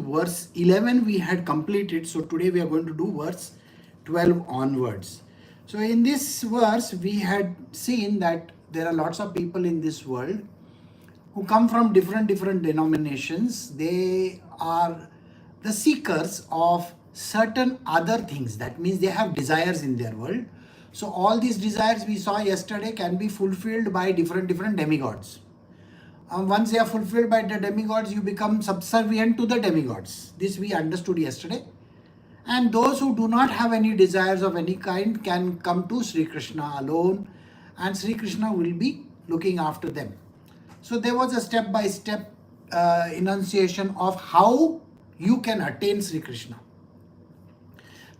verse 11 we had completed. So today we are going to do verse 12 onwards. So in this verse we had seen that there are lots of people in this world who come from different denominations. They are the seekers of certain other things. That means they have desires in their world. So all these desires we saw yesterday can be fulfilled by different demigods. Once they are fulfilled by the demigods, you become subservient to the demigods. This we understood yesterday. And those who do not have any desires of any kind can come to Sri Krishna alone, and Sri Krishna will be looking after them. So there was a step-by-step enunciation of how you can attain Sri Krishna.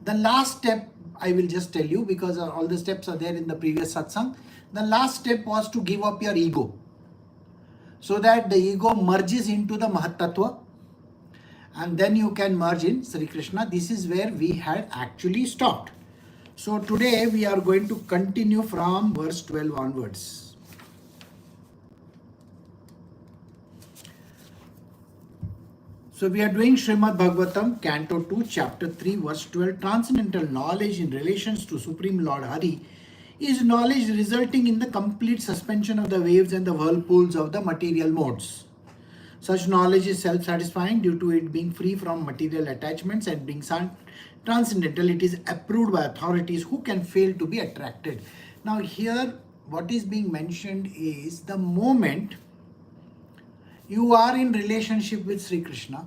The last step I will just tell you, because all the steps are there in the previous satsang. The last step was to give up your ego, so that the ego merges into the Mahat Tattva, and then you can merge in Sri Krishna. This is where we had actually stopped. So today we are going to continue from verse 12 onwards. So we are doing Srimad Bhagavatam, Canto 2, Chapter 3, verse 12. Transcendental knowledge in relations to Supreme Lord Hari is knowledge resulting in the complete suspension of the waves and the whirlpools of the material modes. Such knowledge is self-satisfying due to it being free from material attachments and being transcendental. It is approved by authorities who can fail to be attracted. Now here what is being mentioned is the moment you are in relationship with Sri Krishna,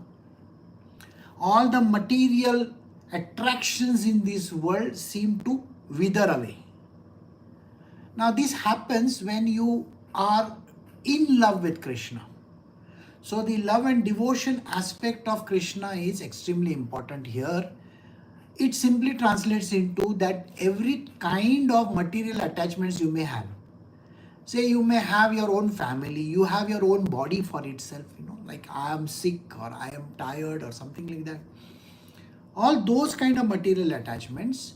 all the material attractions in this world seem to wither away. Now this happens when you are in love with Krishna. So the love and devotion aspect of Krishna is extremely important here. It simply translates into that every kind of material attachments you may have. Say you may have your own family, you have your own body for itself, like I am sick or I am tired or something like that. All those kind of material attachments,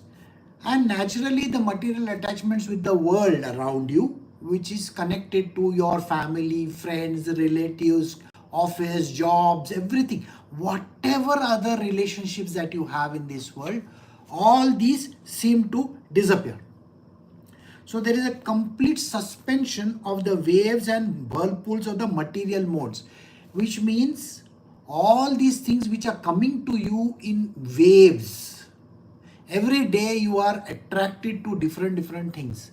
and naturally the material attachments with the world around you, which is connected to your family, friends, relatives, office, jobs, everything, whatever other relationships that you have in this world, all these seem to disappear. So there is a complete suspension of the waves and whirlpools of the material modes, which means all these things which are coming to you in waves. Every day you are attracted to different things.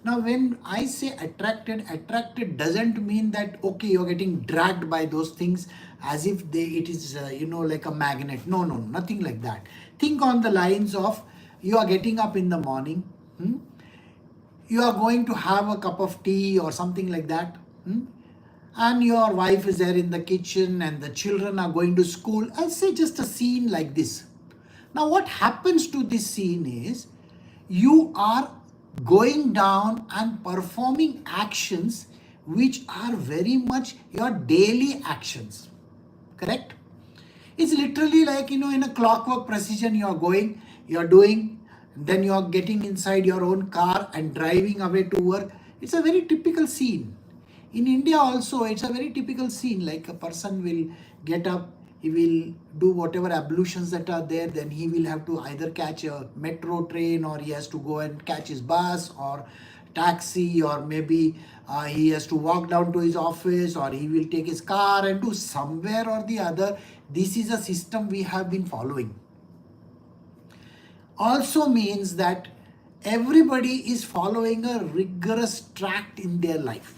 Now when I say attracted doesn't mean that, okay, you're getting dragged by those things as if it is like a magnet. No, nothing like that. Think on the lines of, you are getting up in the morning, you are going to have a cup of tea or something like that, and your wife is there in the kitchen and the children are going to school. I'll say just a scene like this. Now what happens to this scene is, you are going down and performing actions which are very much your daily actions. Correct? It's literally like, in a clockwork precision, you are going, you are doing, then you are getting inside your own car and driving away to work. It's a very typical scene. In India also, it's a very typical scene, like a person will get up, he will do whatever ablutions that are there, then he will have to either catch a metro train, or he has to go and catch his bus or taxi, or maybe he has to walk down to his office, or he will take his car and do somewhere or the other. This is a system we have been following. Also means that everybody is following a rigorous track in their life.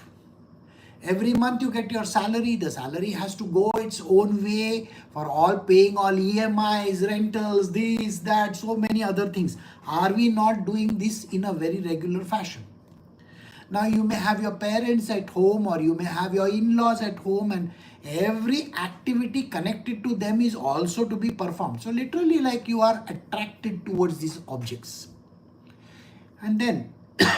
Every month you get your salary, the salary has to go its own way for all paying all EMIs, rentals, this, that, so many other things. Are we not doing this in a very regular fashion? Now you may have your parents at home, or you may have your in-laws at home, and every activity connected to them is also to be performed. So literally like you are attracted towards these objects. And then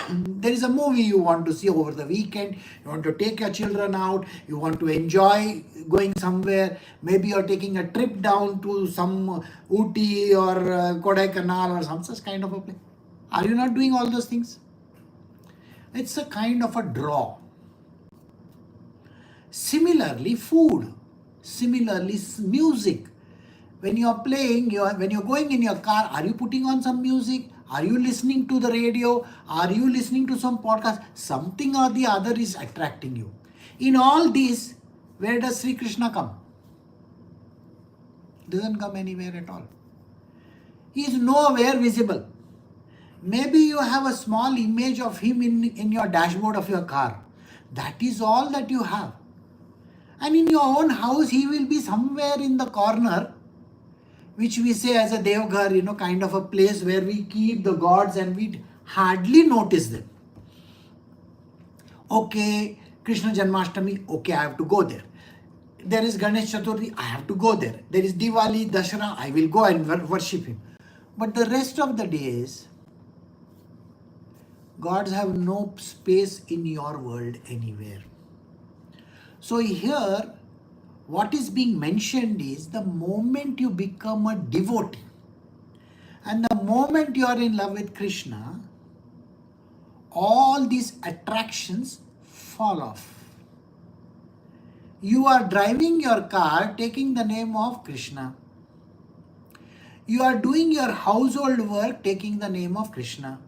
there is a movie you want to see over the weekend, you want to take your children out, you want to enjoy going somewhere, maybe you're taking a trip down to some Ooty or Kodaikanal or some such kind of a place. Are you not doing all those things? It's a kind of a draw. Similarly, food, similarly music, When you are playing, when you're going in your car, are you putting on some music? Are you listening to the radio? Are you listening to some podcast? Something or the other is attracting you. In all this, where does Sri Krishna come? Doesn't come anywhere at all. He is nowhere visible. Maybe you have a small image of him in your dashboard of your car. That is all that you have. And in your own house, he will be somewhere in the corner, which we say as a Devghar, kind of a place where we keep the gods and we hardly notice them. Okay, Krishna Janmashtami, okay, I have to go there. There is Ganesh Chaturthi, I have to go there. There is Diwali, Dashara, I will go and worship him. But the rest of the days, gods have no space in your world anywhere. So here, what is being mentioned is the moment you become a devotee and the moment you are in love with Krishna, all these attractions fall off. You are driving your car taking the name of Krishna. You are doing your household work taking the name of Krishna.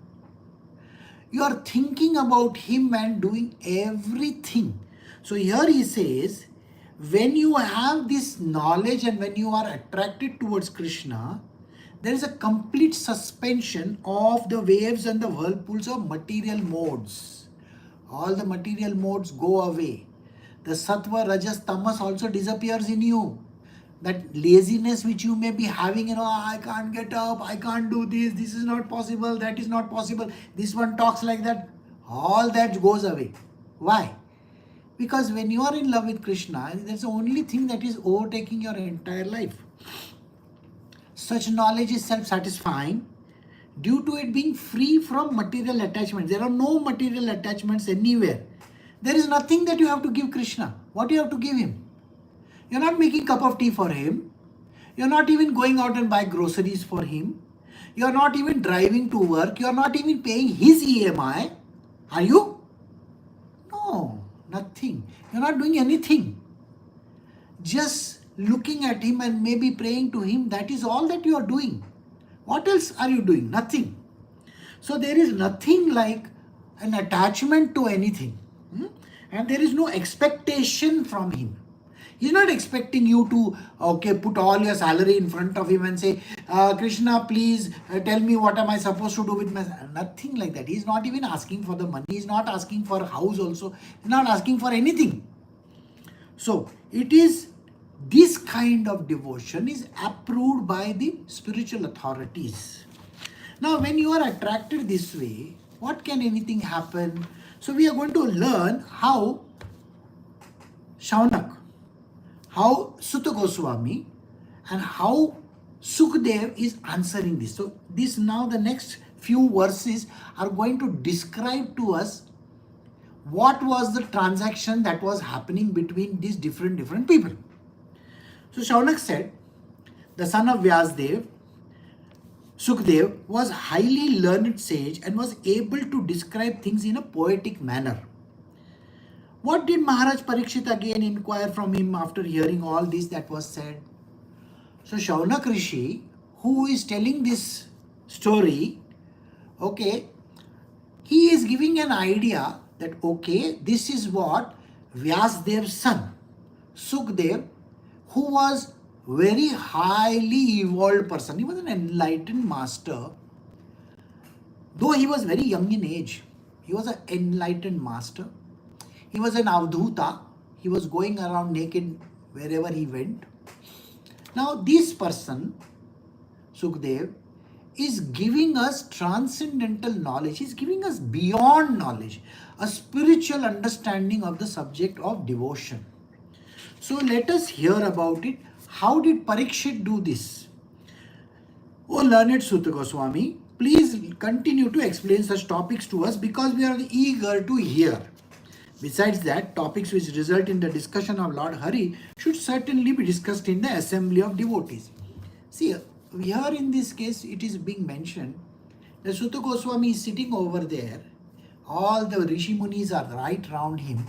You are thinking about him and doing everything. So here he says, when you have this knowledge and when you are attracted towards Krishna, there is a complete suspension of the waves and the whirlpools of material modes. All the material modes go away. The sattva, rajas, tamas also disappears in you. That laziness which you may be having, I can't get up, I can't do this is not possible, that is not possible, this one talks like that, all that goes away. Why? Because when you are in love with Krishna, that's the only thing that is overtaking your entire life. Such knowledge is self-satisfying due to it being free from material attachments. There are no material attachments anywhere. There is nothing that you have to give Krishna. What do you have to give him? You're not making a cup of tea for him. You're not even going out and buy groceries for him. You're not even driving to work. You're not even paying his EMI. Are you? No, nothing. You're not doing anything. Just looking at him and maybe praying to him, that is all that you are doing. What else are you doing? Nothing. So there is nothing like an attachment to anything. And there is no expectation from him. He's not expecting you to, put all your salary in front of him and say, Krishna, please tell me what am I supposed to do with my... Nothing like that. He's not even asking for the money. He's not asking for a house also. He's not asking for anything. So, it is this kind of devotion is approved by the spiritual authorities. Now, when you are attracted this way, what can anything happen? So, we are going to learn how Shaunak, how Sutta Goswami and how Sukdev is answering this. So this now the next few verses are going to describe to us what was the transaction that was happening between these different people. So Shaunak said, the son of Vyasdev, Sukdev was highly learned sage and was able to describe things in a poetic manner. What did Maharaj Parikshit again inquire from him after hearing all this that was said? So Shaunak Rishi, who is telling this story, he is giving an idea that this is what Vyasdev's son, Sukdev, who was very highly evolved person. He was an enlightened master. Though he was very young in age, he was an enlightened master. He was an avdhuta. He was going around naked wherever he went. Now this person, Sukdev, is giving us transcendental knowledge. He's giving us beyond knowledge, a spiritual understanding of the subject of devotion. So let us hear about it. How did Parikshit do this? O learned Sutta Goswami, please continue to explain such topics to us because we are eager to hear. Besides that, topics which result in the discussion of Lord Hari should certainly be discussed in the assembly of devotees. See, here in this case, it is being mentioned that Sutta Goswami is sitting over there. All the Rishi Munis are right round him.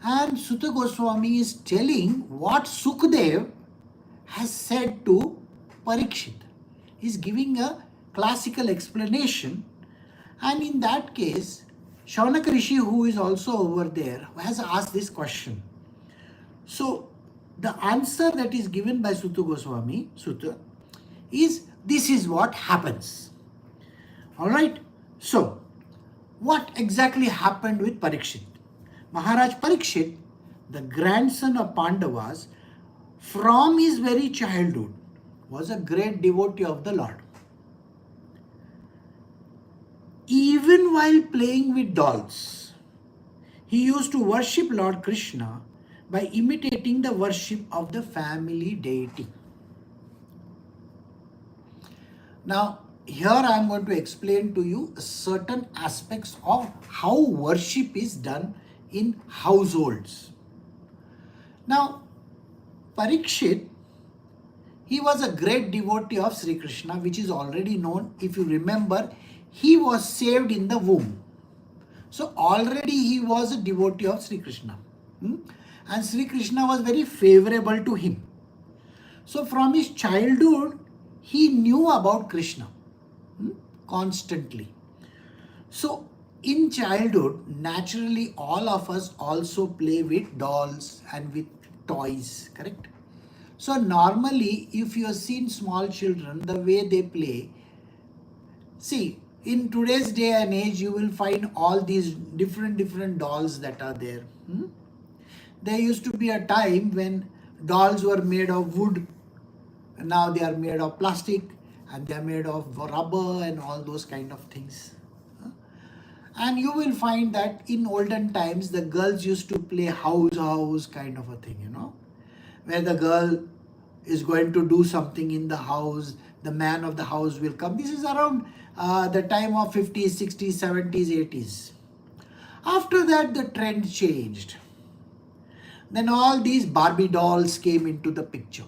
And Sutta Goswami is telling what Sukdev has said to Parikshit. He's giving a classical explanation, and in that case, Shaunaka Rishi, who is also over there, has asked this question. So, the answer that is given by Suta Goswami, Sutta, is this is what happens. Alright? So, what exactly happened with Parikshit? Maharaj Parikshit, the grandson of Pandavas, from his very childhood, was a great devotee of the Lord. Even while playing with dolls, he used to worship Lord Krishna by imitating the worship of the family deity. Now, here I am going to explain to you certain aspects of how worship is done in households. Now, Parikshit, he was a great devotee of Sri Krishna, which is already known. If you remember, he was saved in the womb. So already he was a devotee of Sri Krishna. And Sri Krishna was very favorable to him. So from his childhood, he knew about Krishna constantly. So in childhood, naturally all of us also play with dolls and with toys, correct? So normally, if you have seen small children, the way they play, see, in today's day and age, you will find all these different dolls that are there. There used to be a time when dolls were made of wood. Now they are made of plastic, and they are made of rubber and all those kind of things. And you will find that in olden times, the girls used to play house kind of a thing, where the girl is going to do something in the house, the man of the house will come. This is around the time of 50s, 60s, 70s, 80s. After that, the trend changed. Then all these Barbie dolls came into the picture.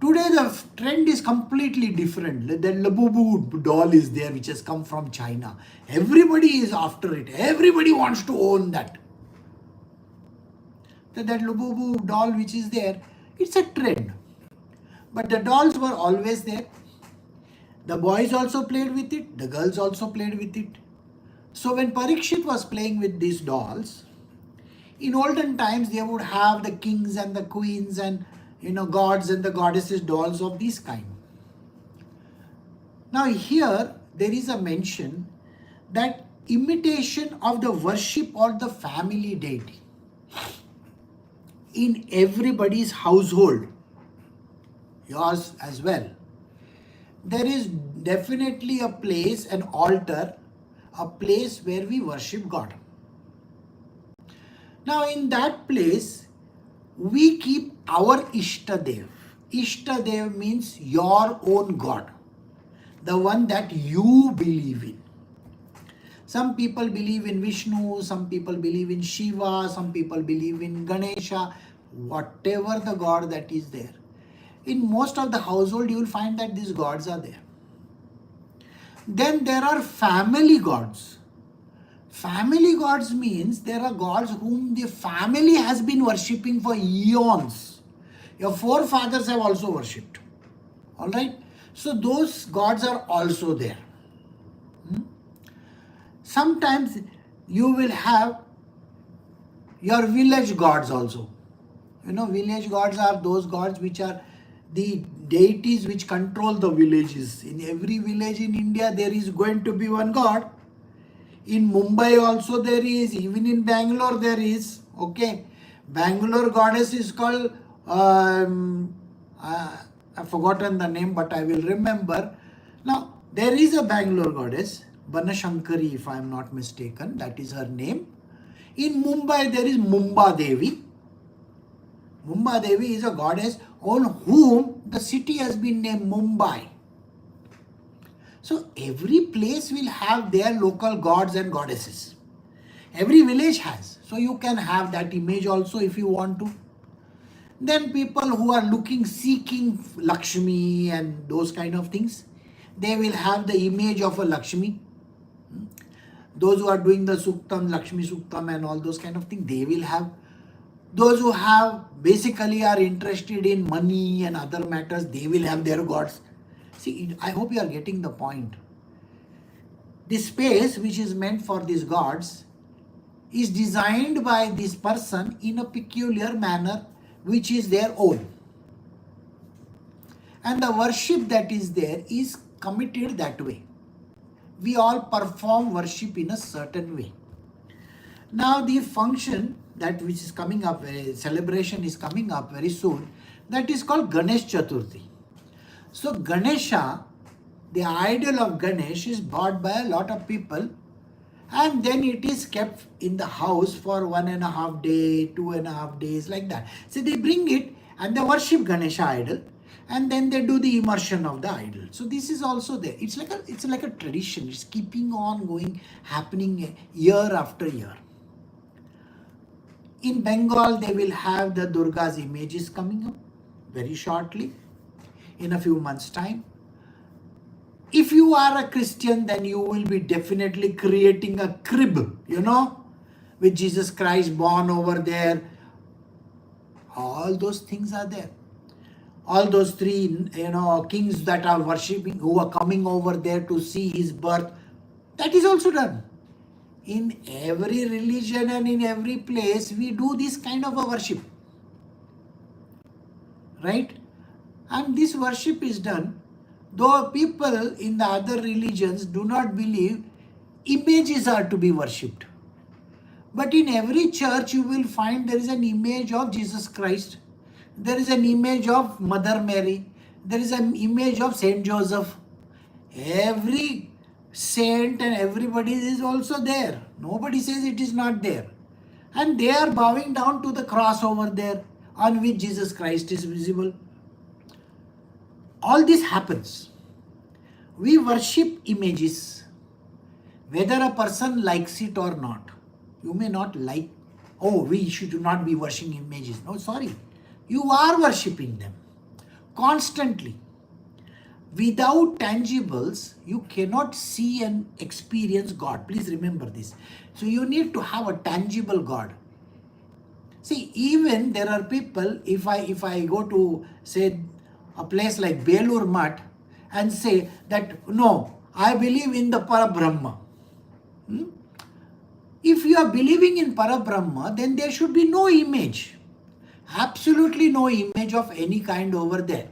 Today, the trend is completely different. The Labubu doll is there, which has come from China. Everybody is after it. Everybody wants to own that. That Labubu doll which is there, it's a trend. But the dolls were always there. The boys also played with it. The girls also played with it. So when Parikshit was playing with these dolls, in olden times they would have the kings and the queens and gods and the goddesses dolls of this kind. Now here there is a mention that imitation of the worship or the family deity in everybody's household, yours as well, there is definitely a place, an altar, a place where we worship God. Now in that place, we keep our Ishtadev. Ishtadev means your own God, the one that you believe in. Some people believe in Vishnu, some people believe in Shiva, some people believe in Ganesha, whatever the God that is there. In most of the household, you will find that these gods are there. Then there are family gods. Family gods means there are gods whom the family has been worshipping for eons. Your forefathers have also worshipped. Alright? So those gods are also there. Sometimes you will have your village gods also. Village gods are those gods which are the deities which control the villages. In every village in India, there is going to be one god. In Mumbai also there is, even in Bangalore there is. Okay, Bangalore goddess is called, I've forgotten the name, but I will remember. Now, there is a Bangalore goddess, Banashankari, if I am not mistaken, that is her name. In Mumbai there is Mumba Devi. Mumba Devi is a goddess on whom the city has been named Mumbai. So every place will have their local gods and goddesses. Every village has. So you can have that image also if you want to. Then people who are seeking Lakshmi and those kind of things, they will have the image of a Lakshmi. Those who are doing the Suktam, Lakshmi Suktam and all those kind of things, they will have Those who have basically are interested in money and other matters, they will have their gods. See, I hope you are getting the point. The space which is meant for these gods is designed by this person in a peculiar manner which is their own. And the worship that is there is committed that way. We all perform worship in a certain way. Now the function that which is coming up, celebration is coming up very soon, that is called Ganesh Chaturthi. So Ganesha, the idol of Ganesh, is bought by a lot of people, and then it is kept in the house for 1.5 days, 2.5 days, like that. So they bring it and they worship Ganesha idol, and then they do the immersion of the idol. So this is also there. It's like a tradition. It's keeping on going, happening year after year. In Bengal, they will have the Durga's images coming up very shortly, in a few months' time. If you are a Christian, then you will be definitely creating a crib, with Jesus Christ born over there. All those things are there. All those three, kings that are worshipping, who are coming over there to see his birth, that is also done. In every religion and in every place, we do this kind of a worship. Right? And this worship is done, though people in the other religions do not believe images are to be worshipped. But in every church, you will find there is an image of Jesus Christ. There is an image of Mother Mary. There is an image of Saint Joseph. Every saint and everybody is also there. Nobody says it is not there. And they are bowing down to the cross over there, on which Jesus Christ is visible. All this happens. We worship images, whether a person likes it or not. You may not like, we should not be worshipping images. No, sorry. You are worshipping them constantly. Without tangibles, you cannot see and experience God. Please remember this. So you need to have a tangible God. See, even there are people, if I go to, say, a place like Belur Math and say that, no, I believe in the Parabrahma. If you are believing in Parabrahma, then there should be no image. Absolutely no image of any kind over there.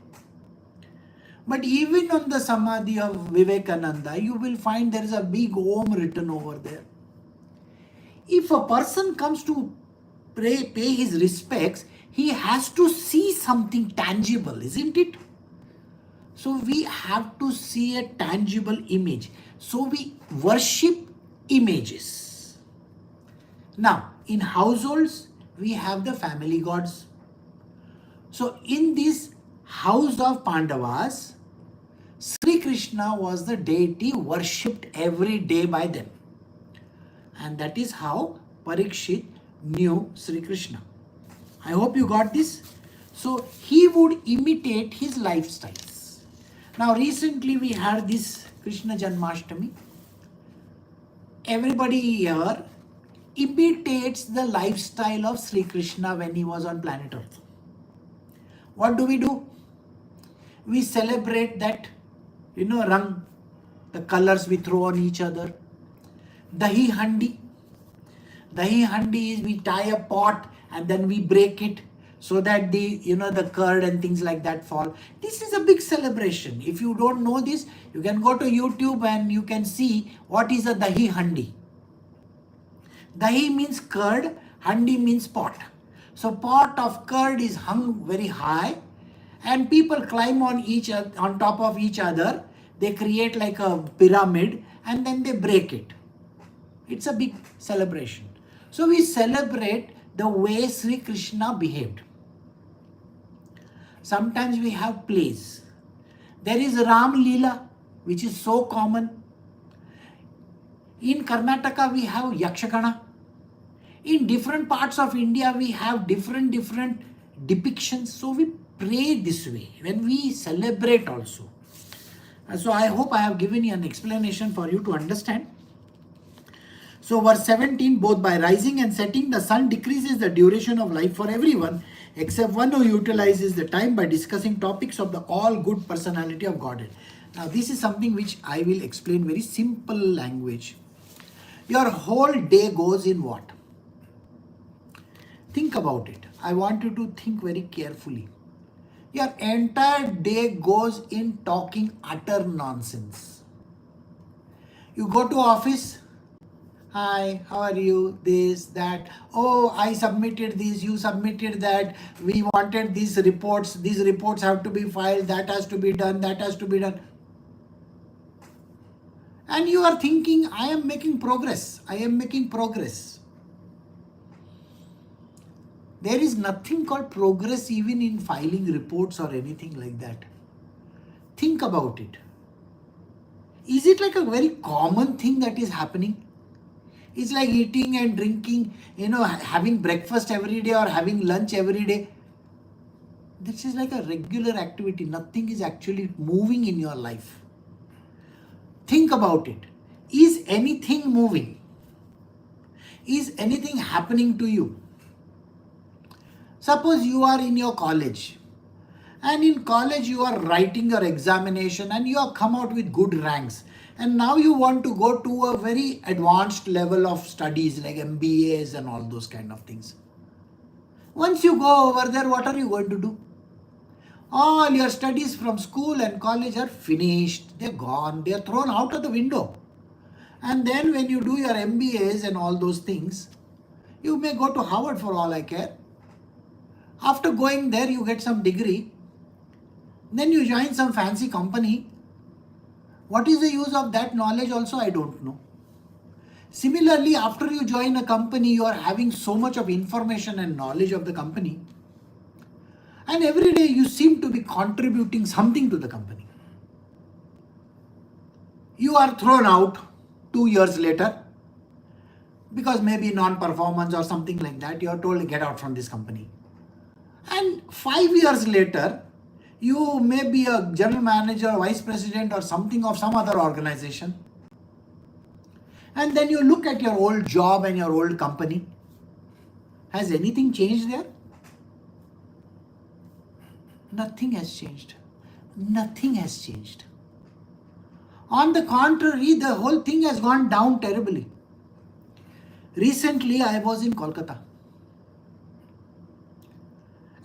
But even on the Samadhi of Vivekananda, you will find there is a big Om written over there. If a person comes to pay his respects, he has to see something tangible, isn't it? So we have to see a tangible image. So we worship images. Now, in households, we have the family gods. So in this house of Pandavas, Sri Krishna was the deity worshipped every day by them. And that is how Parikshit knew Sri Krishna. I hope you got this. So he would imitate his lifestyles. Now recently we had this Krishna Janmashtami. Everybody here imitates the lifestyle of Sri Krishna when he was on planet Earth. What do? We celebrate that, rang, the colors we throw on each other. Dahi handi. Dahi handi is we tie a pot and then we break it so that the curd and things like that fall. This is a big celebration. If you don't know this, you can go to YouTube and you can see what is a dahi handi. Dahi means curd, handi means pot. So pot of curd is hung very high and people climb on top of each other. They create like a pyramid and then they break it. It's a big celebration. So we celebrate the way Sri Krishna behaved. Sometimes we have plays. There is Ram Leela, which is so common. In Karnataka, we have Yakshagana. In different parts of India, we have different depictions. So we pray this way when we celebrate also. So I hope I have given you an explanation for you to understand. So So verse 17, both by rising and setting, the sun decreases the duration of life for everyone, except one who utilizes the time by discussing topics of the all good personality of Godhead. Now this is something which I will explain very simple language. Your whole day goes in what? Think about it. I want you to think very carefully. Your entire day goes in talking utter nonsense. You go to office. Hi, how are you? This, that. Oh, I submitted this, you submitted that. We wanted these reports. These reports have to be filed. That has to be done. That has to be done. And you are thinking, I am making progress. I am making progress. There is nothing called progress even in filing reports or anything like that. Think about it. Is it like a very common thing that is happening? It's like eating and drinking, having breakfast every day or having lunch every day. This is like a regular activity. Nothing is actually moving in your life. Think about it. Is anything moving? Is anything happening to you? Suppose you are in your college, and in college you are writing your examination and you have come out with good ranks, and now you want to go to a very advanced level of studies like MBAs and all those kind of things. Once you go over there, what are you going to do? All your studies from school and college are finished, they're gone, they're thrown out of the window. And then when you do your MBAs and all those things, you may go to Harvard for all I care. After going there, you get some degree. Then you join some fancy company. What is the use of that knowledge also? I don't know. Similarly, after you join a company, you are having so much of information and knowledge of the company. And every day you seem to be contributing something to the company. You are thrown out 2 years later because maybe non-performance or something like that. You are told to get out from this company. And 5 years later, you may be a general manager, vice president or something of some other organization. And then you look at your old job and your old company. Has anything changed there? Nothing has changed. Nothing has changed. On the contrary, the whole thing has gone down terribly. Recently, I was in Kolkata.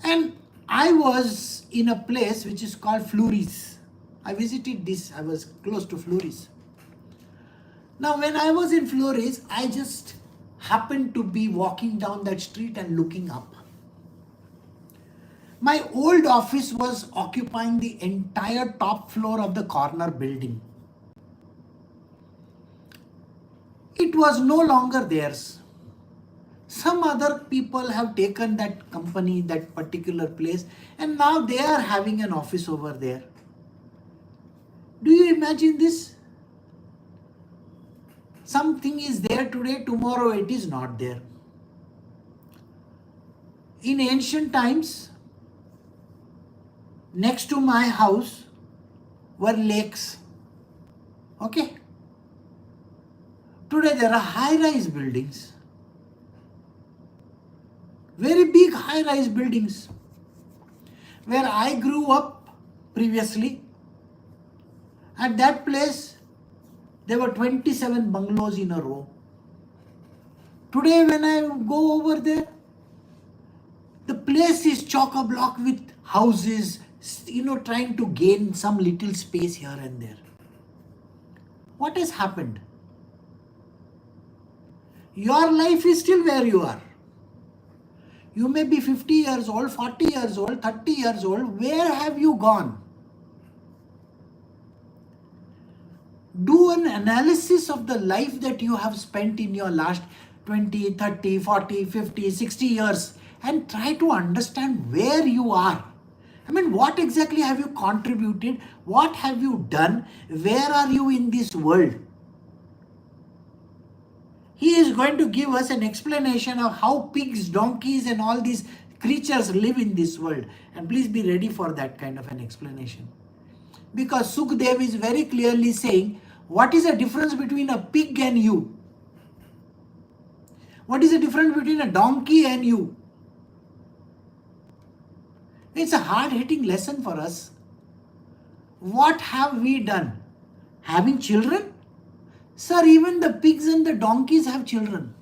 And I was in a place which is called Fleury's. I visited this, I was close to Fleury's. Now when I was in Fleury's, I just happened to be walking down that street and looking up. My old office was occupying the entire top floor of the corner building. It was no longer theirs. Some other people have taken that company, that particular place, and now they are having an office over there. Do you imagine this? Something is there today, tomorrow it is not there. In ancient times, next to my house were lakes. Okay? Today there are high-rise buildings. Very big high-rise buildings. Where I grew up previously, at that place, there were 27 bungalows in a row. Today when I go over there, the place is chock-a-block with houses, trying to gain some little space here and there. What has happened? Your life is still where you are. You may be 50 years old, 40 years old, 30 years old. Where have you gone? Do an analysis of the life that you have spent in your last 20, 30, 40, 50, 60 years and try to understand where you are. I mean, what exactly have you contributed? What have you done? Where are you in this world? He is going to give us an explanation of how pigs, donkeys and all these creatures live in this world. And please be ready for that kind of an explanation. Because Sukhdev is very clearly saying, what is the difference between a pig and you? What is the difference between a donkey and you? It's a hard-hitting lesson for us. What have we done? Having children? Sir, even the pigs and the donkeys have children.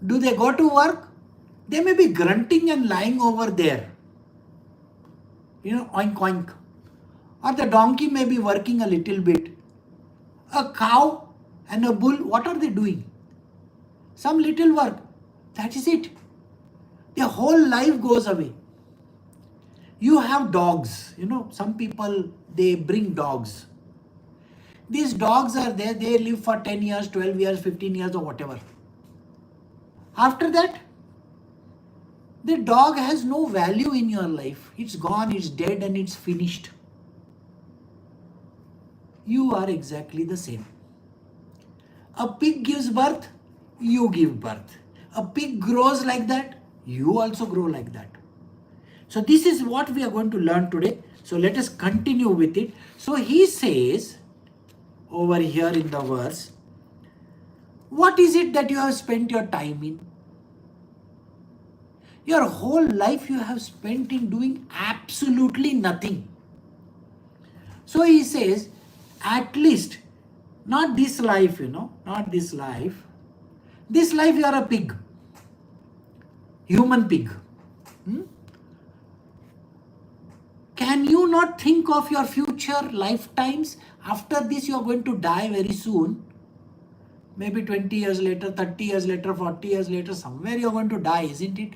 Do they go to work? They may be grunting and lying over there. Oink oink. Or the donkey may be working a little bit. A cow and a bull, what are they doing? Some little work. That is it. Their whole life goes away. You have dogs. Some people, they bring dogs. These dogs are there. They live for 10 years, 12 years, 15 years or whatever. After that, the dog has no value in your life. It's gone, it's dead, and it's finished. You are exactly the same. A pig gives birth, you give birth. A pig grows like that, you also grow like that. So this is what we are going to learn today. So let us continue with it. So he says over here in the verse, what is it that you have spent your time in? Your whole life you have spent in doing absolutely nothing. So he says, at least, not this life, not this life. This life you are a pig. Human pig. Can you not think of your future lifetimes? After this you are going to die very soon. Maybe 20 years later, 30 years later, 40 years later, somewhere you are going to die, isn't it?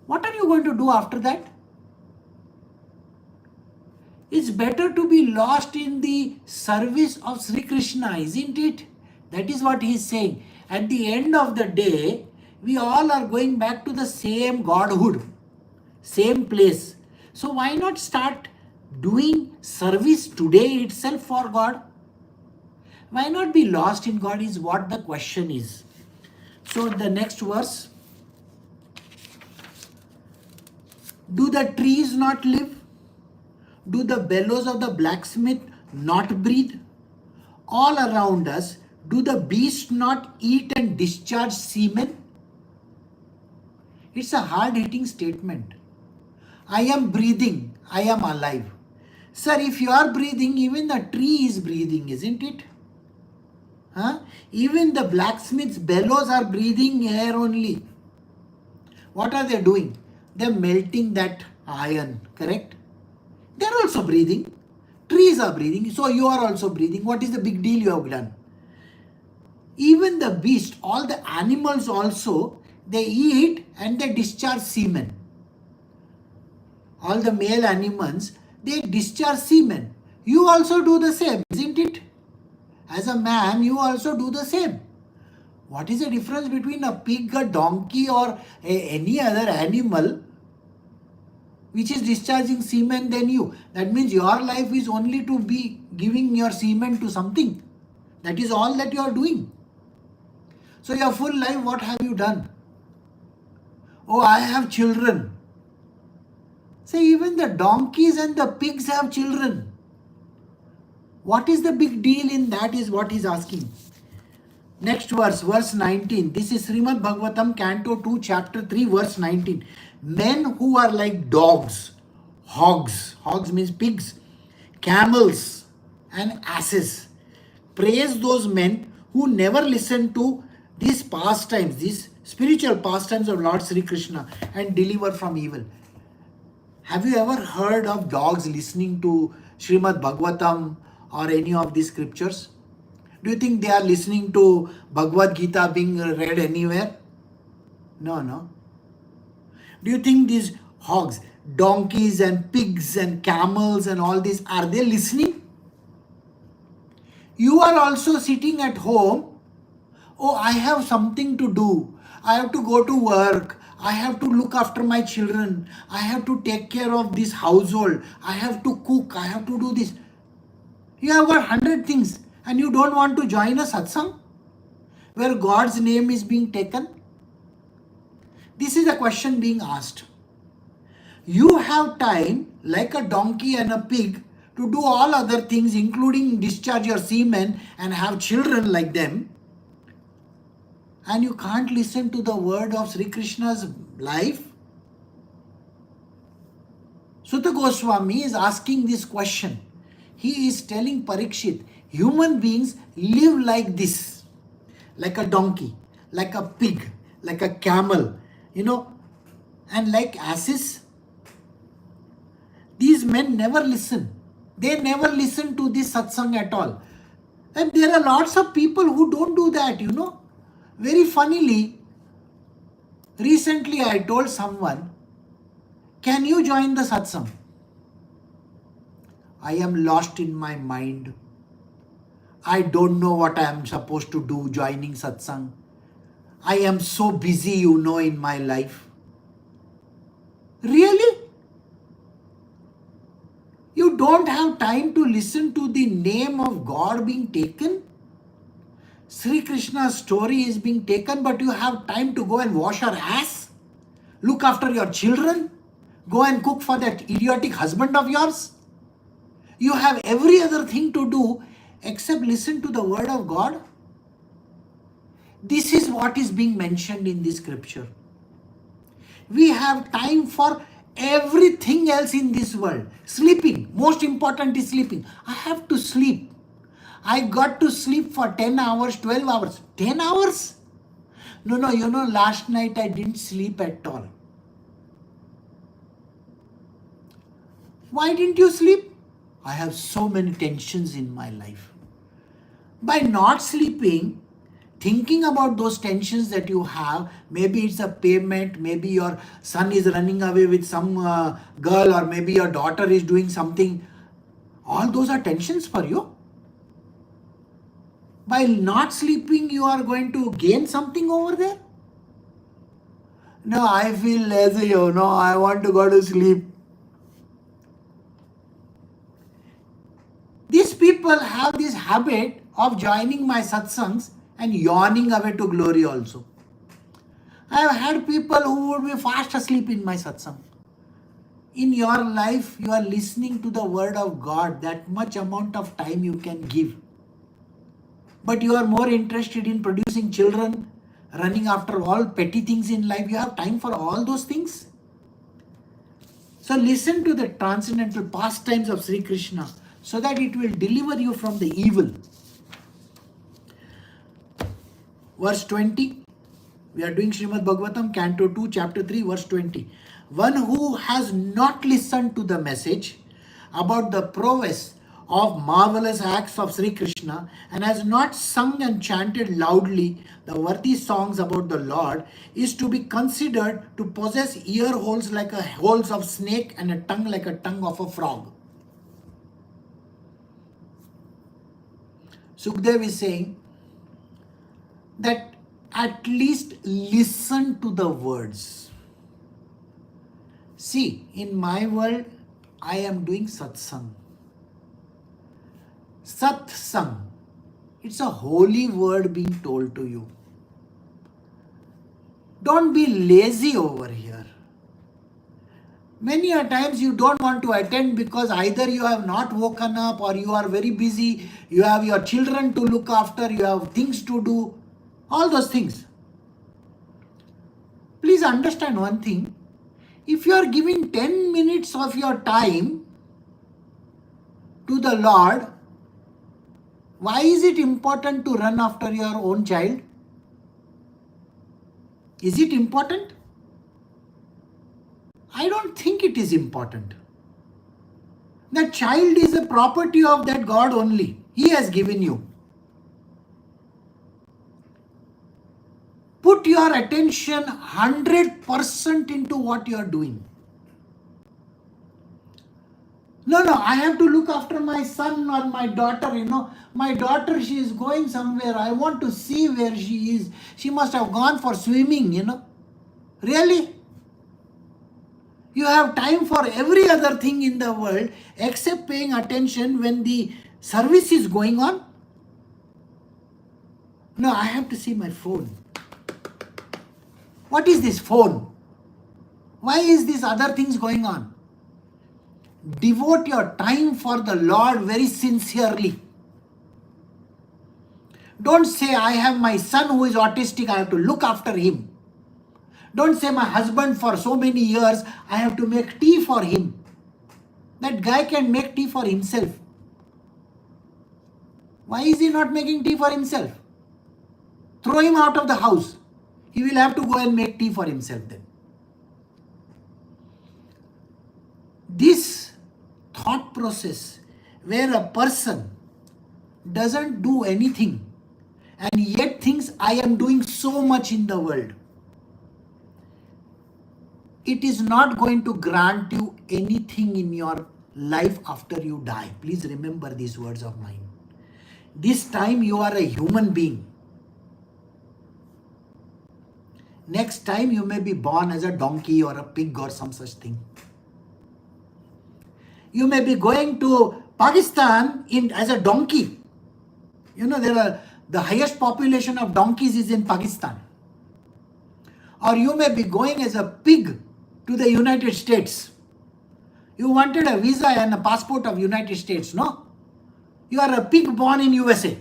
What are you going to do after that? It's better to be lost in the service of Sri Krishna, isn't it? That is what he is saying. At the end of the day, we all are going back to the same Godhood, same place. So why not start doing service today itself for God? Why not be lost in God is what the question is. So the next verse. Do the trees not live? Do the bellows of the blacksmith not breathe? All around us, do the beasts not eat and discharge semen? It's a hard-hitting statement. I am breathing, I am alive. Sir, if you are breathing, even the tree is breathing, isn't it? Even the blacksmith's bellows are breathing air only. What are they doing? They're melting that iron, correct? They're also breathing. Trees are breathing, so you are also breathing. What is the big deal you have done? Even the beast, all the animals also, they eat and they discharge semen. All the male animals, they discharge semen. You also do the same, isn't it? As a man, you also do the same. What is the difference between a pig, a donkey or any other animal which is discharging semen than you? That means your life is only to be giving your semen to something. That is all that you are doing. So your full life, what have you done? Oh, I have children. Say even the donkeys and the pigs have children. What is the big deal in that is what he's asking. Next verse, verse 19. This is Srimad Bhagavatam, Canto 2, Chapter 3, verse 19. Men who are like dogs, hogs means pigs, camels and asses. Praise those men who never listen to these pastimes, these spiritual pastimes of Lord Sri Krishna and deliver from evil. Have you ever heard of dogs listening to Srimad Bhagavatam or any of these scriptures? Do you think they are listening to Bhagavad Gita being read anywhere? No. Do you think these hogs, donkeys and pigs and camels and all this, are they listening? You are also sitting at home. Oh, I have something to do. I have to go to work. I have to look after my children. I have to take care of this household. I have to cook. I have to do this. You have got 100 things and you don't want to join a satsang where God's name is being taken? This is a question being asked. You have time like a donkey and a pig to do all other things, including discharge your semen and have children like them. and you can't listen to the word of Sri Krishna's life? Sutta Goswami is asking this question. He is telling Parikshit, human beings live like this, like a donkey, like a pig, like a camel, and like asses. These men never listen. They never listen to this satsang at all. And there are lots of people who don't do that, Very funnily, recently I told someone, can you join the satsang? I am lost in my mind. I don't know what I am supposed to do joining satsang. I am so busy, in my life. Really? You don't have time to listen to the name of God being taken? Sri Krishna's story is being taken, but you have time to go and wash your ass? Look after your children? Go and cook for that idiotic husband of yours? You have every other thing to do except listen to the word of God? This is what is being mentioned in this scripture. We have time for everything else in this world. Sleeping. Most important is sleeping. I have to sleep. I got to sleep for 10 hours, 12 hours. 10 hours? No, last night I didn't sleep at all. Why didn't you sleep? I have so many tensions in my life. By not sleeping, thinking about those tensions that you have, maybe it's a payment, maybe your son is running away with some girl, or maybe your daughter is doing something. All those are tensions for you. By not sleeping, you are going to gain something over there? No, I feel lazy, I want to go to sleep. These people have this habit of joining my satsangs and yawning away to glory also. I have had people who would be fast asleep in my satsang. In your life, you are listening to the word of God, that much amount of time you can give. But you are more interested in producing children, running after all petty things in life. You have time for all those things? So listen to the transcendental pastimes of Sri Krishna so that it will deliver you from the evil. Verse 20, we are doing Srimad Bhagavatam, Canto 2, Chapter 3, verse 20. One who has not listened to the message about the prowess of marvelous acts of Sri Krishna and has not sung and chanted loudly the worthy songs about the Lord is to be considered to possess ear holes like a holes of snake and a tongue like a tongue of a frog. Sukhdev is saying that at least listen to the words. See, in my world, I am doing satsang. Satsang. It's a holy word being told to you. Don't be lazy over here. Many a times you don't want to attend because either you have not woken up or you are very busy, you have your children to look after, you have things to do, all those things. Please understand one thing. If you are giving 10 minutes of your time to the Lord, why is it important to run after your own child? Is it important? I don't think it is important. That child is a property of that God only. He has given you. Put your attention 100% into what you are doing. No, I have to look after my son or my daughter, My daughter, she is going somewhere. I want to see where she is. She must have gone for swimming, Really? You have time for every other thing in the world except paying attention when the service is going on? No, I have to see my phone. What is this phone? Why is this other things going on? Devote your time for the Lord very sincerely. Don't say, I have my son who is autistic, I have to look after him. Don't say, my husband for so many years, I have to make tea for him. That guy can make tea for himself. Why is he not making tea for himself? Throw him out of the house. He will have to go and make tea for himself then. This thought process where a person doesn't do anything and yet thinks, I am doing so much in the world, it is not going to grant you anything in your life after you die. Please remember these words of mine. This time you are a human being. Next time you may be born as a donkey or a pig or some such thing. You may be going to Pakistan as a donkey. You know, the highest population of donkeys is in Pakistan. Or you may be going as a pig to the United States. You wanted a visa and a passport of United States, no? You are a pig born in USA.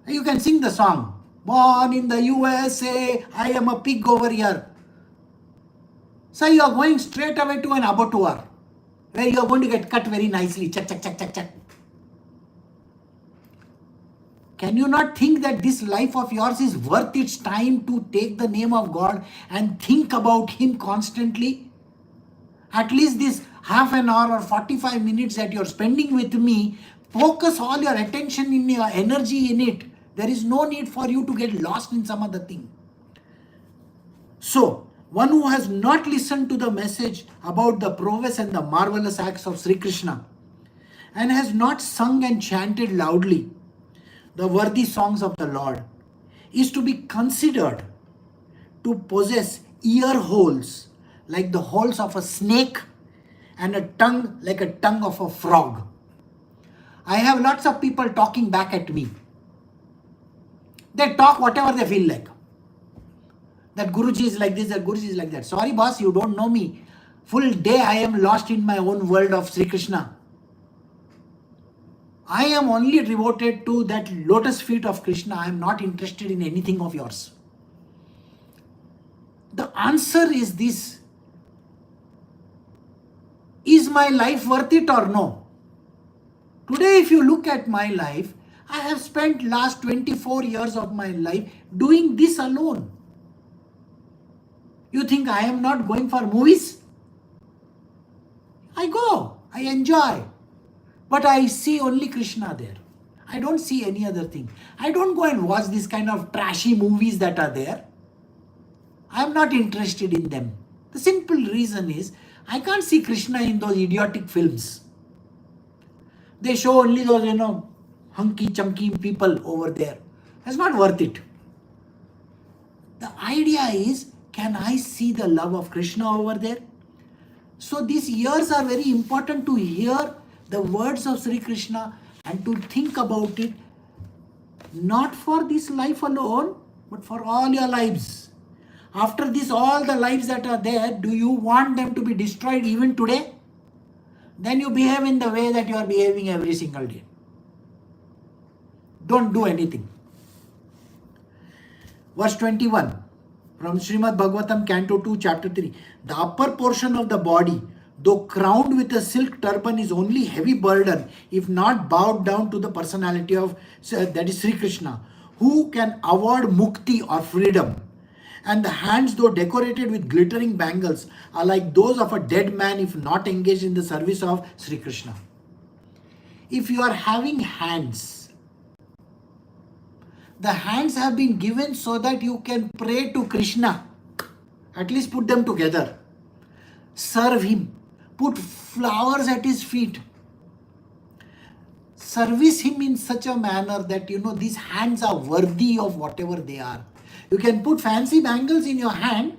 You can sing the song. Born in the USA, I am a pig over here. So you are going straight away to an abattoir, where you are going to get cut very nicely. Chak, chak, chak, chak, chak. Can you not think that this life of yours is worth its time to take the name of God and think about Him constantly? At least this half an hour or 45 minutes that you're spending with me, focus all your attention in your energy in it. There is no need for you to get lost in some other thing. So, one who has not listened to the message about the prowess and the marvelous acts of Sri Krishna and has not sung and chanted loudly the worthy songs of the Lord is to be considered to possess ear holes like the holes of a snake and a tongue like a tongue of a frog. I have lots of people talking back at me. They talk whatever they feel like. That Guruji is like this, that Guruji is like that. Sorry boss, you don't know me. Full day I am lost in my own world of Sri Krishna. I am only devoted to that lotus feet of Krishna. I am not interested in anything of yours. The answer is this. Is my life worth it or no? Today if you look at my life, I have spent last 24 years of my life doing this alone. You think I am not going for movies? I go, I enjoy. But I see only Krishna there. I don't see any other thing. I don't go and watch these kind of trashy movies that are there. I am not interested in them. The simple reason is, I can't see Krishna in those idiotic films. They show only those, hunky chunky people over there. That's not worth it. The idea is, can I see the love of Krishna over there? So these ears are very important to hear the words of Sri Krishna and to think about it, not for this life alone, but for all your lives. After this, all the lives that are there, do you want them to be destroyed even today? Then you behave in the way that you are behaving every single day. Don't do anything. Verse 21 from Srimad Bhagavatam, Canto 2, Chapter 3. The upper portion of the body, though crowned with a silk turban, is only heavy burden if not bowed down to the personality of, that is Sri Krishna, who can award mukti or freedom. And the hands, though decorated with glittering bangles, are like those of a dead man if not engaged in the service of Sri Krishna. If you are having hands, the hands have been given so that you can pray to Krishna. At least put them together. Serve Him. Put flowers at His feet. Service Him in such a manner that these hands are worthy of whatever they are. You can put fancy bangles in your hand.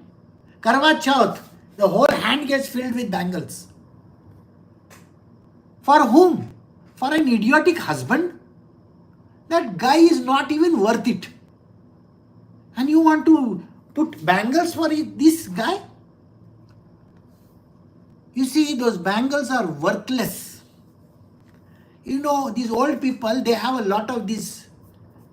Karwa Chauth, the whole hand gets filled with bangles. For whom? For an idiotic husband? That guy is not even worth it. And you want to put bangles for this guy? You see, those bangles are worthless. These old people, they have a lot of these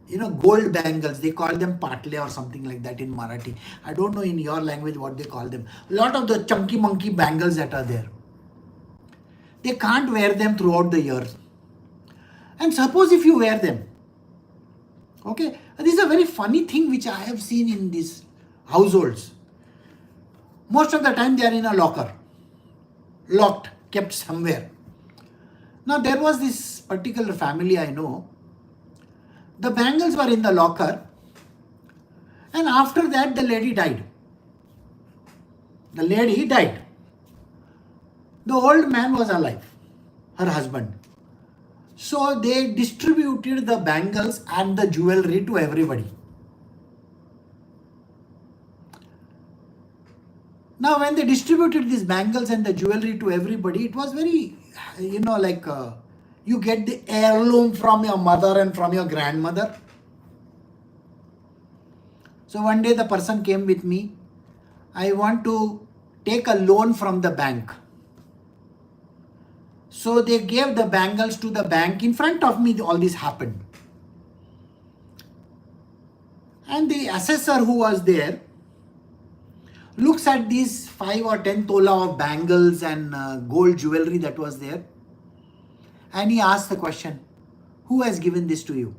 gold bangles. They call them patle or something like that in Marathi. I don't know in your language what they call them. A lot of the chunky monkey bangles that are there. They can't wear them throughout the year. And suppose if you wear them, okay, this is a very funny thing which I have seen in these households. Most of the time they are in a locker, locked, kept somewhere. Now there was this particular family I know. The bangles were in the locker, and after that the lady died. The lady died. The old man was alive, her husband. So they distributed the bangles and the jewelry to everybody. Now when they distributed these bangles and the jewelry to everybody, it was very, you get the heirloom from your mother and from your grandmother. So one day the person came with me. I want to take a loan from the bank. So they gave the bangles to the bank. In front of me all this happened. And the assessor who was there looks at these 5 or 10 tola of bangles and gold jewelry that was there. And he asked the question, who has given this to you?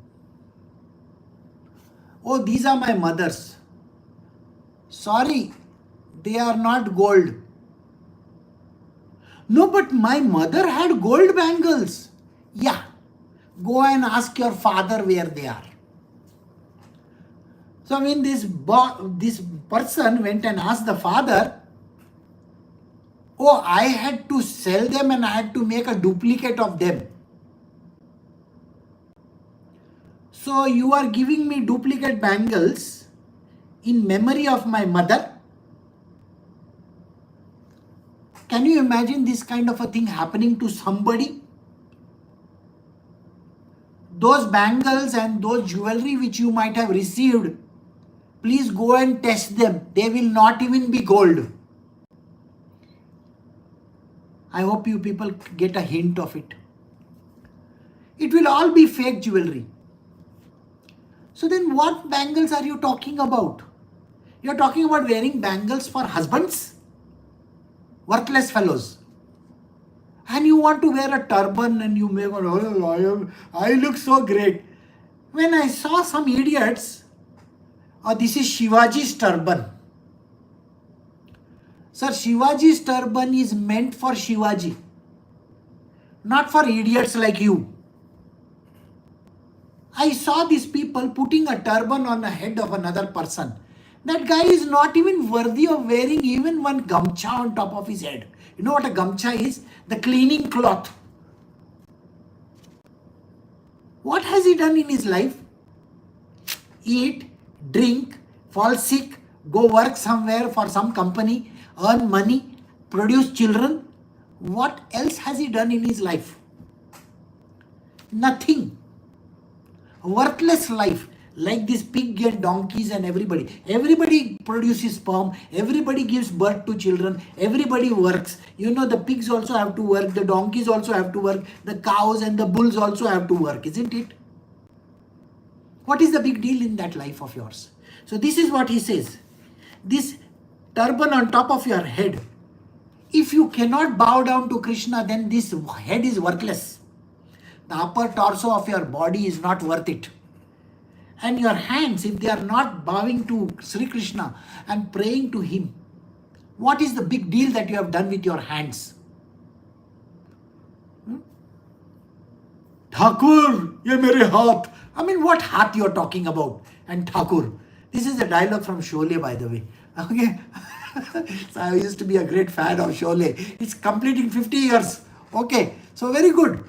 Oh, these are my mother's. Sorry, they are not gold. No, but my mother had gold bangles. Yeah, go and ask your father where they are. So when this person went and asked the father, oh, I had to sell them and I had to make a duplicate of them. So you are giving me duplicate bangles in memory of my mother? Can you imagine this kind of a thing happening to somebody? Those bangles and those jewelry which you might have received, please go and test them. They will not even be gold. I hope you people get a hint of it. It will all be fake jewelry. So then what bangles are you talking about? You are talking about wearing bangles for husbands? Worthless fellows. And you want to wear a turban and you make, I look so great. When I saw some idiots, this is Shivaji's turban. Sir, Shivaji's turban is meant for Shivaji, not for idiots like you. I saw these people putting a turban on the head of another person. That guy is not even worthy of wearing even one gamcha on top of his head. You know what a gamcha is? The cleaning cloth. What has he done in his life? Eat, drink, fall sick, go work somewhere for some company, earn money, produce children. What else has he done in his life? Nothing. A worthless life. Like these pig and donkeys and everybody. Everybody produces sperm. Everybody gives birth to children. Everybody works. The pigs also have to work. The donkeys also have to work. The cows and the bulls also have to work. Isn't it? What is the big deal in that life of yours? So this is what he says. This turban on top of your head. If you cannot bow down to Krishna, then this head is worthless. The upper torso of your body is not worth it. And your hands, if they are not bowing to Sri Krishna and praying to him, what is the big deal that you have done with your hands? Thakur, ye mere haath. I mean, what haath you are talking about? And Thakur. This is a dialogue from Sholay, by the way. Okay. So I used to be a great fan of Sholay. It's completing 50 years. Okay. So very good.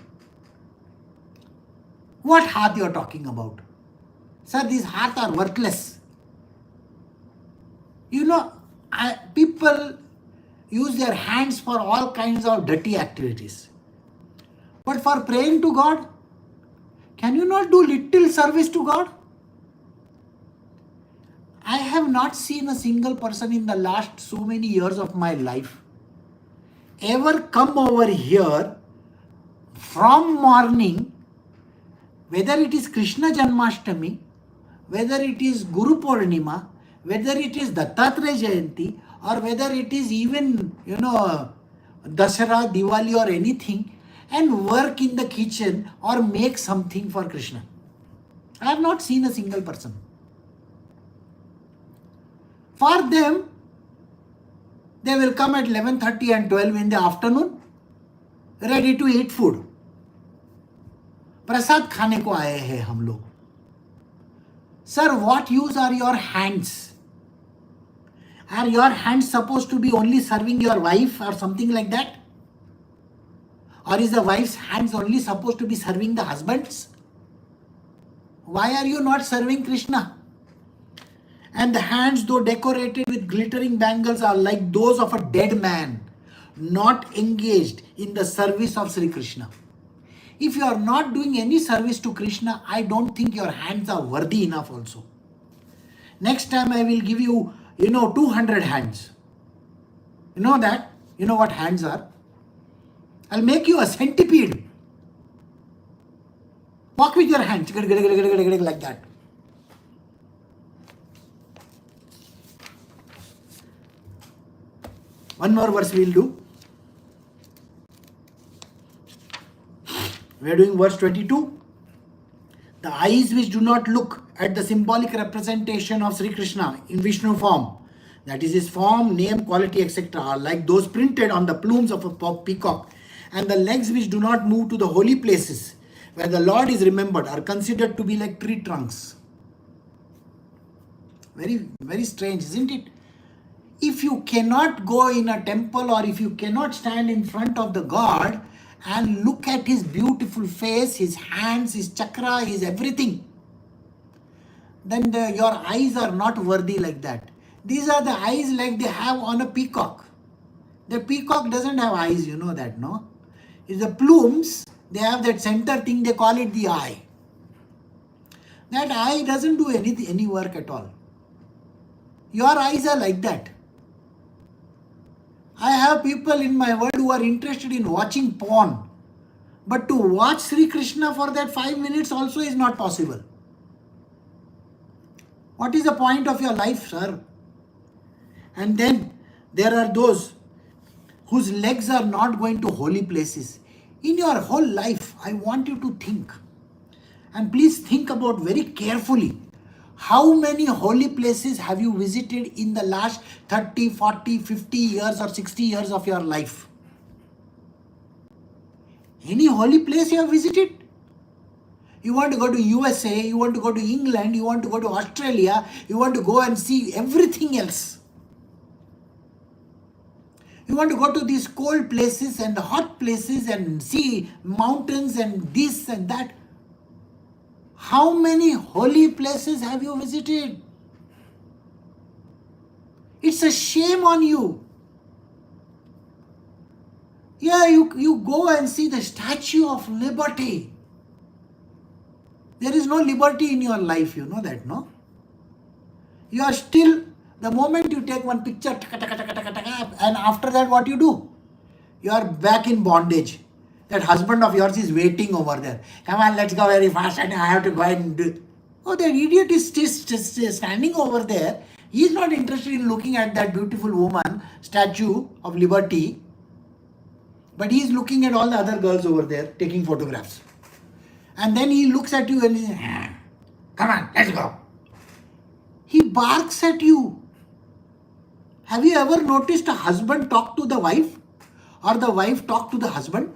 What haath you are talking about? Sir, these haath are worthless. People use their hands for all kinds of dirty activities. But for praying to God, can you not do little service to God? I have not seen a single person in the last so many years of my life ever come over here from morning, whether it is Krishna Janmashtami whether it is Guru Purnima, whether it is Dattatreya Jayanti, or whether it is even, Dasara, Diwali or anything, and work in the kitchen or make something for Krishna. I have not seen a single person. For them, they will come at 11:30 and 12 in the afternoon, ready to eat food. प्रसाद खाने को आए हैं हम लोग. Sir, what use are your hands? Are your hands supposed to be only serving your wife or something like that? Or is the wife's hands only supposed to be serving the husband's? Why are you not serving Krishna? And the hands, though decorated with glittering bangles, are like those of a dead man, not engaged in the service of Sri Krishna. If you are not doing any service to Krishna, I don't think your hands are worthy enough also. Next time I will give you, 200 hands. You know that? You know what hands are? I'll make you a centipede. Walk with your hands like that. One more verse we'll do. We are doing verse 22. The eyes which do not look at the symbolic representation of Sri Krishna in Vishnu form, that is his form, name, quality, etc., are like those printed on the plumes of a peacock. And the legs which do not move to the holy places where the Lord is remembered are considered to be like tree trunks. Very, very strange, isn't it? If you cannot go in a temple or if you cannot stand in front of the God and look at his beautiful face, his hands, his chakra, his everything, then your eyes are not worthy like that. These are the eyes like they have on a peacock. The peacock doesn't have eyes, you know that, no? It's the plumes, they have that center thing, they call it the eye. That eye doesn't do any work at all. Your eyes are like that. I have people in my world who are interested in watching porn. But to watch Sri Krishna for that 5 minutes also is not possible. What is the point of your life, sir? And then there are those whose legs are not going to holy places. In your whole life, I want you to think. And please think about very carefully. How many holy places have you visited in the last 30, 40, 50 years or 60 years of your life? Any holy place you have visited? You want to go to USA, you want to go to England, you want to go to Australia, you want to go and see everything else. You want to go to these cold places and hot places and see mountains and this and that. How many holy places have you visited? It's a shame on you. Yeah, you go and see the Statue of Liberty. There is no liberty in your life, you know that, no? You are still, the moment you take one picture, and after that what you do? You are back in bondage. That husband of yours is waiting over there. Come on, let's go very fast and I have to go and do. Oh, that idiot is just standing over there. He is not interested in looking at that beautiful woman, Statue of Liberty. But he is looking at all the other girls over there, taking photographs. And then he looks at you and he says, come on, let's go. He barks at you. Have you ever noticed a husband talk to the wife? Or the wife talk to the husband?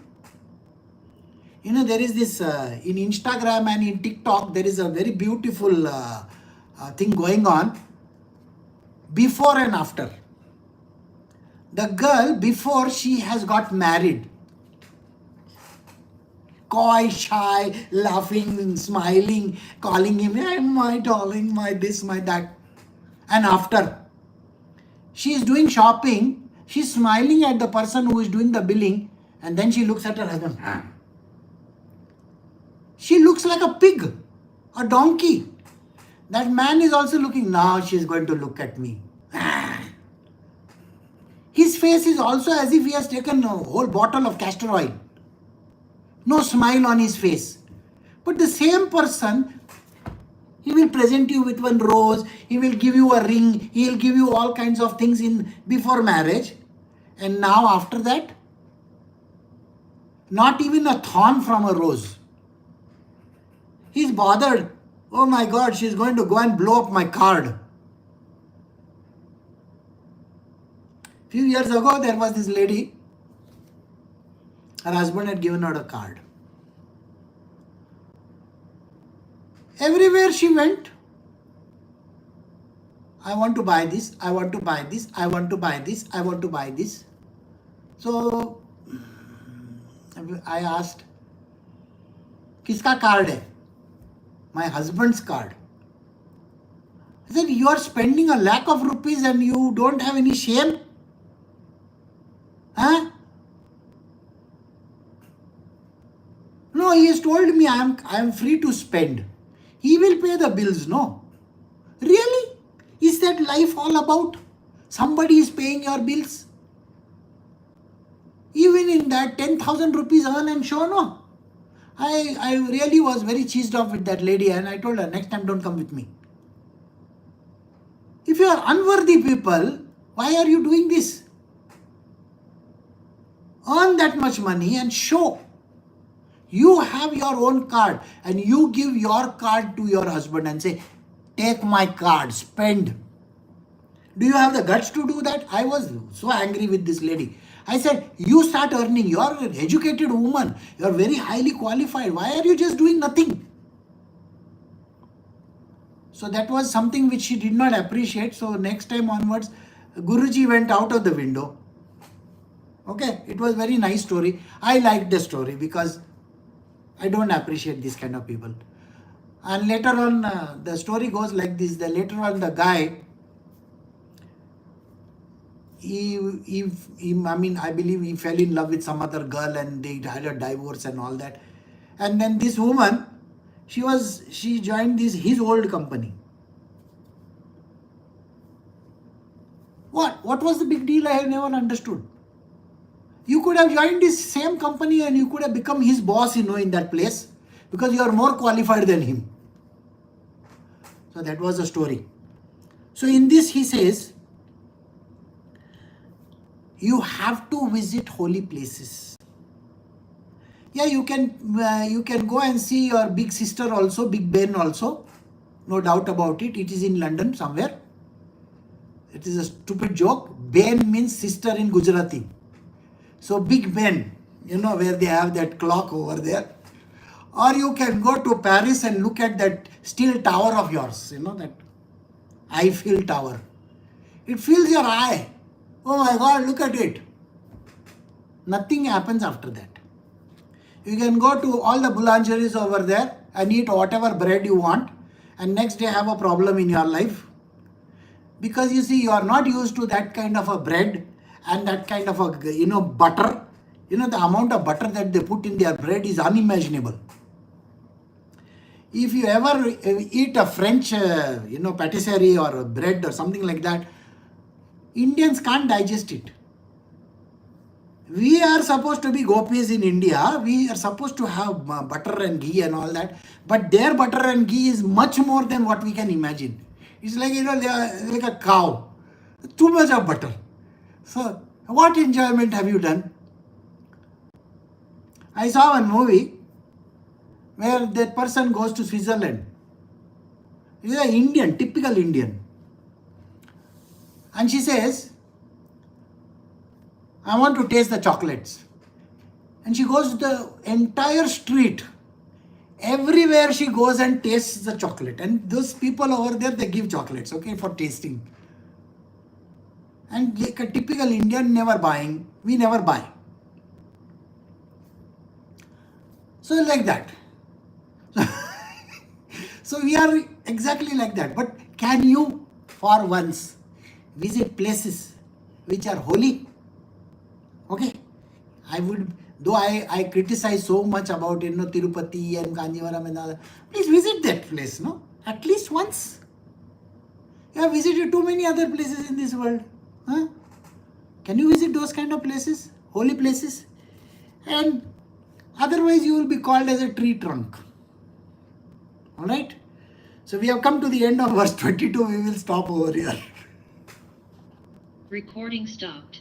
You know, there is this, in Instagram and in TikTok, there is a very beautiful thing going on. Before and after. The girl, before she has got married, coy, shy, laughing, smiling, calling him, hey, my darling, my this, my that. And after, she is doing shopping, she's smiling at the person who is doing the billing, and then she looks at her husband. She looks like a pig, a donkey. That man is also looking, now she is going to look at me. His face is also as if he has taken a whole bottle of castor oil. No smile on his face. But the same person He will present you with one rose, he will give you a ring, he will give you all kinds of things in before marriage. And now after that, not even a thorn from a rose. He's bothered. Oh my God, she's going to go and blow up my card. Few years ago, there was this lady. Her husband had given her a card. Everywhere she went, I want to buy this, I want to buy this, I want to buy this, I want to buy this. So I asked, Kiska card hai? My husband's card. I said, you are spending a lakh of rupees and you don't have any shame? Huh? No, he has told me I am free to spend. He will pay the bills, no? Really? Is that life all about somebody is paying your bills? Even in that 10,000 rupees earn and show, no? I really was very cheesed off with that lady, and I told her, next time don't come with me. If you are unworthy people, why are you doing this? Earn that much money and show. You have your own card and you give your card to your husband and say, take my card, spend. Do you have the guts to do that? I was so angry with this lady. I said, you start earning. You are an educated woman. You are very highly qualified. Why are you just doing nothing? So that was something which she did not appreciate. So next time onwards, Guruji went out of the window. Okay, it was very nice story. I liked the story because I don't appreciate this kind of people. And later on, the story goes like this. Later on, the guy, I believe he fell in love with some other girl and they had a divorce and all that. And then this woman, she joined his old company. What was the big deal? I have never understood. You could have joined this same company and you could have become his boss, in that place, because you are more qualified than him. So that was the story. So in this he says, you have to visit holy places. Yeah, you can go and see your big sister also, Big Ben also. No doubt about it. It is in London somewhere. It is a stupid joke. Ben means sister in Gujarati. So Big Ben, where they have that clock over there. Or you can go to Paris and look at that steel tower of yours, that Eiffel Tower. It fills your eye. Oh my God, look at it. Nothing happens after that. You can go to all the boulangeries over there and eat whatever bread you want, and next day have a problem in your life. Because you see, you are not used to that kind of a bread and that kind of a, butter. The amount of butter that they put in their bread is unimaginable. If you ever eat a French, patisserie or a bread or something like that, Indians can't digest it. We are supposed to be gopis in India. We are supposed to have butter and ghee and all that. But their butter and ghee is much more than what we can imagine. It's like, they are like a cow. Too much of butter. So, what enjoyment have you done? I saw one movie where that person goes to Switzerland. He's an Indian, typical Indian. And she says, I want to taste the chocolates. And she goes to the entire street. Everywhere she goes and tastes the chocolate. And those people over there, they give chocolates, okay, for tasting. And like a typical Indian, never buying. We never buy. So like that. So we are exactly like that. But can you, for once, visit places which are holy? Okay. I would, though I criticize so much about, Tirupati and Kanjivaram and all that, please visit that place, no? At least once. You have visited too many other places in this world. Huh? Can you visit those kind of places? Holy places? And otherwise you will be called as a tree trunk. Alright? So we have come to the end of verse 22. We will stop over here. Recording stopped.